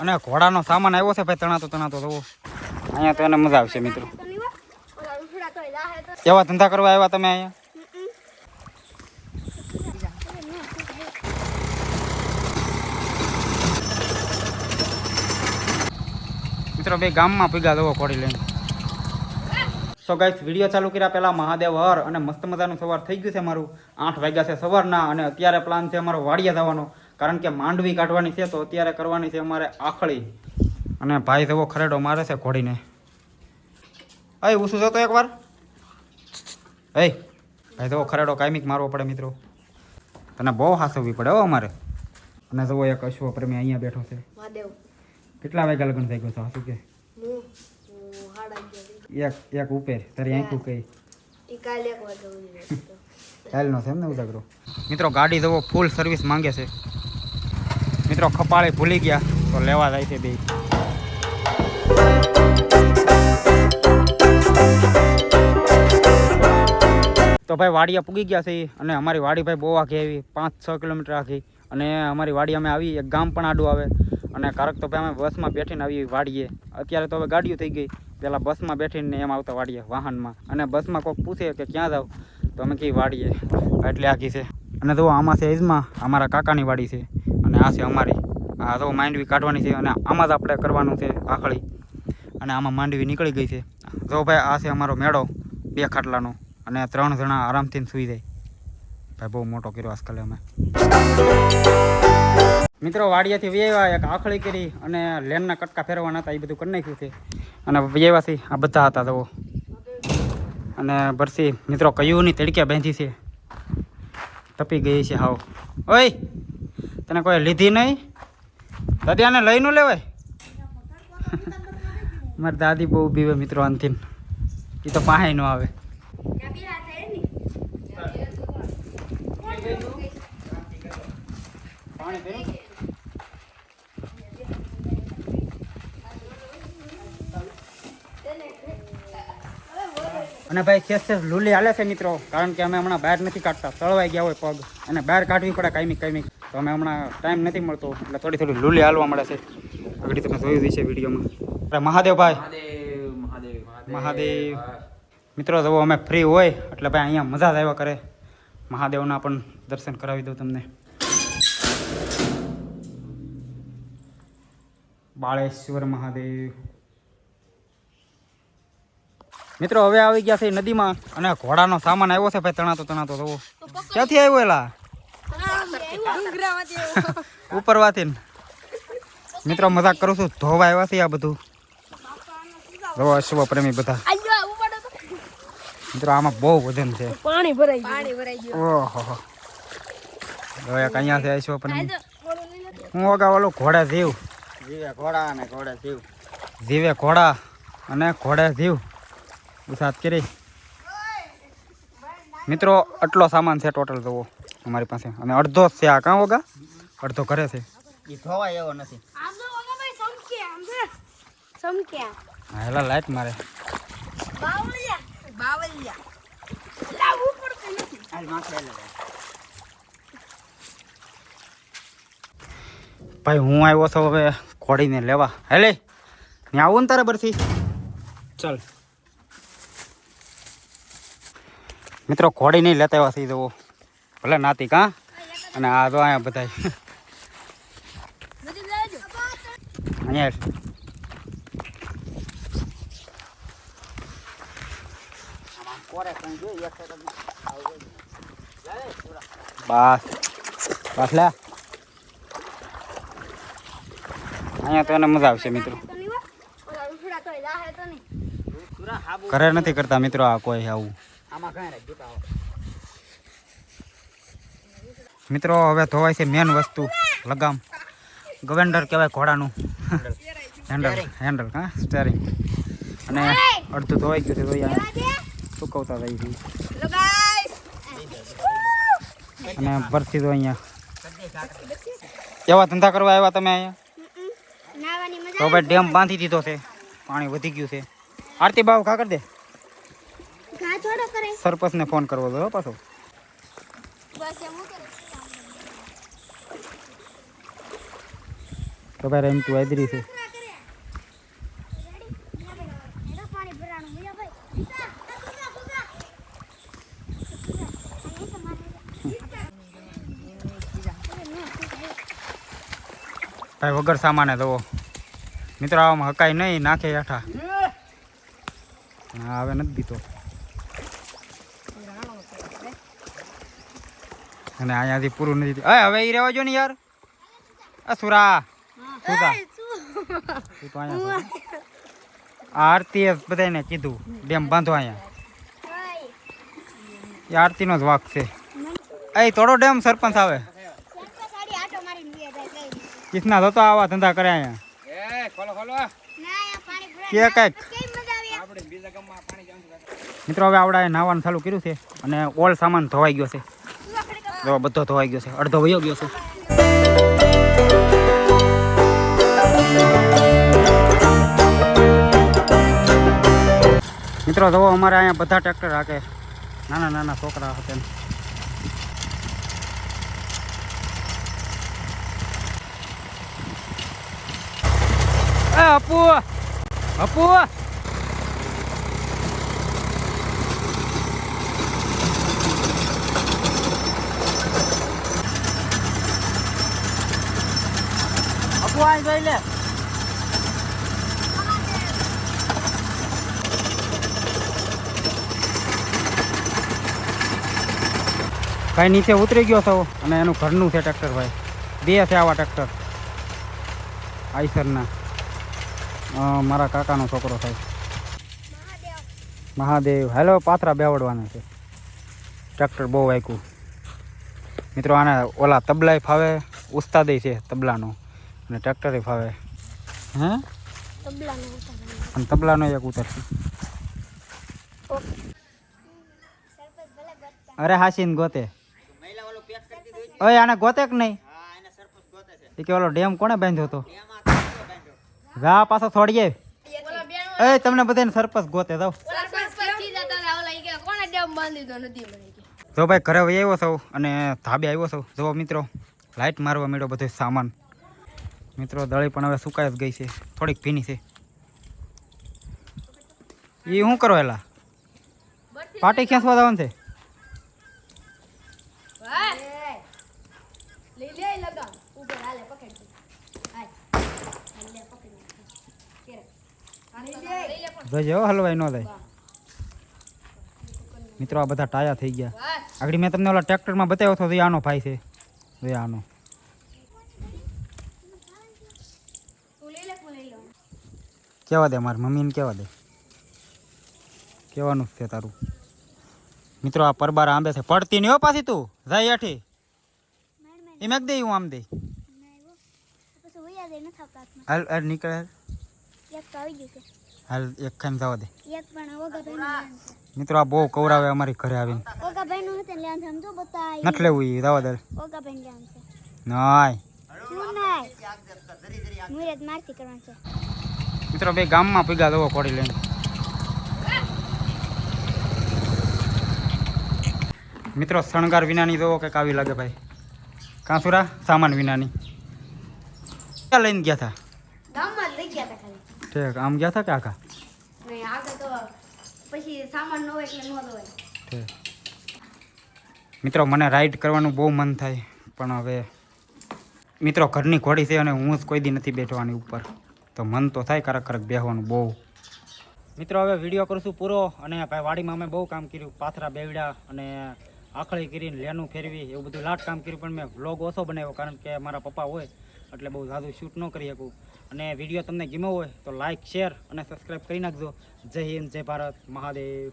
અને ઘોડાનો સામાન આવ્યો છે ભાઈ તણાતો તો અહીંયા તો એને મજા આવશે મિત્રો. કેવા ધંધા કરવા આવ્યા તમે અહીંયા? મિત્રો બે ગામમાં પીગા દવો ઘોડી લઈને. સો ગાઈસ વિડીયો ચાલુ કર્યા પહેલાં મહાદેવ હર અને મસ્ત મજાનું સવાર થઈ ગયું છે મારું. 8 વાગ્યા છે સવારના અને અત્યારે પ્લાન છે અમારો વાડિયા જવાનો, કારણ કે માંડવી કાઢવાની છે તો અત્યારે કરવાની છે અમારે આખળી. અને ભાઈ જવો ખરેડો મારે છે ઘોડીને. અય ઉસું જતો એકવાર. ભાઈ જવો ખરેડો કાયમિક મારવો પડે મિત્રો, તને બહુ હાસવવી પડે હો અમારે. અને જવો એક અશ્વ પ્રેમી અહીંયા બેઠો છે. કેટલા વાગ્યા લગ્ન થઈ ગયો છે? શું કે એક ઉપર તારી આંખું કઈ કાલનો છે એમ ને ઉજાગરો. મિત્રો ગાડી જવો ફૂલ સર્વિસ માંગે છે મિત્રો. ખપાળે ભૂલી ગયા તો લેવા જાય છે બે. તો ભાઈ વાડિયા પૂગી ગયા છે અને અમારી વાડી ભાઈ બહુ આખી આવી 5-6 કિલોમીટર આખી. અને અમારી વાડી અમે આવી એક ગામ પણ આડું આવે. અને કારક તો ભાઈ અમે બસમાં બેઠીને આવી વાડીએ. અત્યારે તો હવે ગાડીઓ થઈ ગઈ, પહેલાં બસમાં બેઠીને એમ આવતા વાડીએ વાહનમાં. અને બસમાં કોઈક પૂછે કે ક્યાં જાવ તો અમે કઈ વાડીએ, એટલે આખી છે. અને જો આમાં છે એજમાં અમારા કાકાની વાડી છે અને આ છે અમારી. આ તો માંડવી કાઢવાની છે અને આમાં જ આપણે કરવાનું છે આખળી. અને આમાં માંડવી નીકળી ગઈ છે. જો ભાઈ આ છે અમારો મેળો 2 ખાટલાનો અને 3 જણા આરામથી સૂઈ જાય. ભાઈ બહુ મોટો કર્યો આજકાલ અમે મિત્રો. વાડિયાથી વ્યવા એક આખળી કરી અને લેનના કટકા ફેરવાના હતા, એ બધું કરી નાખ્યું છે. અને વ્યવાથી આ બધા હતા જવો. અને બરસી મિત્રો કયુંની તડક્યા બાંધી છે, તપી ગઈ છે હાવ. ઓય તને કોઈ લીધી નહીં? દાદી આને લઈ ન લેવાય. મારી દાદી બહુ બીવે મિત્રો અંતિમ, એ તો પાસે ન આવે. અને ભાઈ શેષ લૂલી હાલે છે મિત્રો, કારણ કે અમે હમણાં બહાર નથી કાઢતા. તળવાઈ ગયા હોય પગ અને બહાર કાઢવી પડે કાયમિક. તો અમે હમણાં ટાઈમ નથી મળતો એટલે થોડી લૂલી હાલવા મળે છે. આગળ તમે જોયું છે વિડીયોમાં. મહાદેવ ભાઈ મહાદેવ મિત્રો જવો અમે ફ્રી હોય એટલે ભાઈ અહીંયા મજા જ આવ્યા કરે. મહાદેવના પણ દર્શન કરાવી દઉં તમને. બાળેશ્વર મહાદેવ મિત્રો હવે આવી ગયા છે નદીમાં. અને ઘોડાનો સામાન આવ્યો છે ભાઈ તણાતો જવો. ક્યાંથી આવ્યો એલા? ઉપરવાથી મિત્રો મજાક કરું છું. ધોવા આવ્યા છે આ બધું. જવો અશ્વ પ્રેમી બધા મિત્રો. આમાં બહુ વજન છે. પાણી ભરાઈ ગયું. ઓહો હવે અહીંયા છે અશ્વ પ્રેમી. હું વગા ઓલો ઘોડા જીવ. જીવે ઘોડા અને ઘોડા જીવ. જીવે ઘોડા અને ઘોડા જીવ. ઉસાદ કરી મિત્રો. આટલો સામાન છે ટોટલ જવો અમારી પાસે. અને અડધો છે આ કાં વગા, અડધો ઘરે છે. એ ધોવા એવો નથી. હા એલા લાઈટ મારે. ભાઈ હું આવ્યો છું હવે ઘોડીને લેવા. હેલે ત્યાં આવું ને તારે બરથી ચાલ મિત્રો. ઘોડી નહીં લેતા એવા થઈ જવો ભલે નાતી કાં. અને આ તો અહીંયા બધા અહીંયા બસ લે. અહીંયા તો એને મજા આવશે મિત્રો. ઘરે નથી કરતા મિત્રો આ કોઈ આવું. મિત્રો હવે ધોવાય છે મેન વસ્તુ લગામ. ગવેન્ડર કહેવાય ઘોડાનું. હેન્ડલ હા સ્ટેરિંગ. અને અડધું ધોવાઈ ગયું છે તો અહીંયા સુકવતા થઈ ગયું. અને ભરતી તો અહીંયા એવા ધંધા કરવા આવ્યા તમે અહીંયા? તો ભાઈ ડેમ બાંધી દીધો છે, પાણી વધી ગયું છે. આરતી બાવ ખા કરી દે. સરપંચ ને ફોન કરવો હતો પાછો. તો ભાઈ રમતું આદરી છે. ભાઈ વગર સામાને દવો મિત્રો આવામાં હકાય નહીં નાખે હેઠા. હા હવે નથી દીધો અને અહીંયાથી પૂરું નથી થયું. હવે એ રહેવા જો ને યાર. સુરા શું તું તો અહીંયા આરતી બધાને કીધું ડેમ બાંધો અહીંયા. એ આરતીનો જ વાક છે. એ થોડો ડેમ સરપંચ આવે કિસના તો આવા ધંધા કરે અહીંયા કે કઈક. મિત્રો હવે આવડા નાવાનું ચાલુ કર્યું છે અને ઓલ સામાન ધોવાઈ ગયો છે. બધો ધોવાઈ ગયો છે, અડધો વયો ગયો છે. મિત્રો જુઓ અમારે અહીંયા બધા ટ્રેક્ટર રાખે, નાના નાના છોકરા હતા. અપુ અપુ જોઈ લે. ભાઈ નીચે ઉતરી ગયો છો અને એનું ઘરનું છે ટ્રેક્ટર. ભાઈ બે છે આવા ટ્રેક્ટર આઈસરના. મારા કાકાનો છોકરો થાય મહાદેવ. હેલો પાથરા બેવડવાના છે. ટ્રેક્ટર બહુ વાંક્યું મિત્રો. આને ઓલા તબલાય ફાવે, ઉસ્તાદે છે તબલાનો અને ટ્રેક્ટરે ફાવે. હે અને તબલાનો એક ઉતરશે. અરે હાસીન ગોતે. ઓય આને ગોતે કે નહીં? એ કે ઓલો ડેમ કોણે બાંધ્યો હતો? જા પાછો થોડીએ. એ તમને બધાને સરપંચ ગોતે દો. જો ભાઈ ઘરે વહી આવ્યો છો અને ધાબે આવ્યો છો. જો મિત્રો લાઇટ મારવા મળ્યો બધો સામાન. મિત્રો દળી પણ હવે સુકાઈ જ ગઈ છે, થોડીક ભીની છે. એ શું કરો એલા? પાટી ખેંચવા જવાનું છે? જોજો હલવાઈ ન થાય. મિત્રો આ બધા ટાયા થઈ ગયા. આગળ મેં તમને ઓલા ટ્રેક્ટરમાં બતાવ્યો હતો. આનો ભાઈ છે. આનો કેવા દે, મારી મમ્મીને કેવા દે. કેવાનું છે તારું? મિત્રો આ પરબાર આંબે છે. પડતી નહીં હો પાછી તું. જાય હેઠી એ મેક દે. હું આમ દે. હાલ હાલ નીકળે. હાલ એક ખાઈને જવા દે. મિત્રો આ બહુ કવરાવે અમારી ઘરે આવીને. નથી લેવું એ જવા દે. નાય મિત્રો બે ગામમાં પીગા દવો ખોડી લઈને. મિત્રો શણગાર વિનાની દવો કંઈક આવી લાગે ભાઈ. કાંસુરા સામાન વિનાની ક્યાં લઈને ગયા હતા? ઠીક આમ ગયા હતા કે આખા? મિત્રો મને રાઈડ કરવાનું બહુ મન થાય પણ હવે મિત્રો ઘરની ઘોડી છે અને હું જ કોઈ દી નથી બેઠવાની ઉપર, તો મન તો થાય કરક કરક બેહવાનું બહુ. મિત્રો હવે વિડીયો કરશું પૂરો. અને ભાઈ વાડીમાં અમે બહુ કામ કર્યું. પાથરા બેવડ્યા અને આખળી કરીને લેનું ફેરવી એવું બધું લાટ કામ કર્યું. પણ મેં વ્લોગ ઓછો બનાવ્યો કારણ કે મારા પપ્પા હોય એટલે બહુ ઝાઝું શૂટ ન કરી શકું. અને વિડીયો તમને ગમ્યો હોય તો લાઇક, શેર અને સબસ્ક્રાઈબ કરી નાખજો. જય હિન્દ, જય ભારત, મહાદેવ.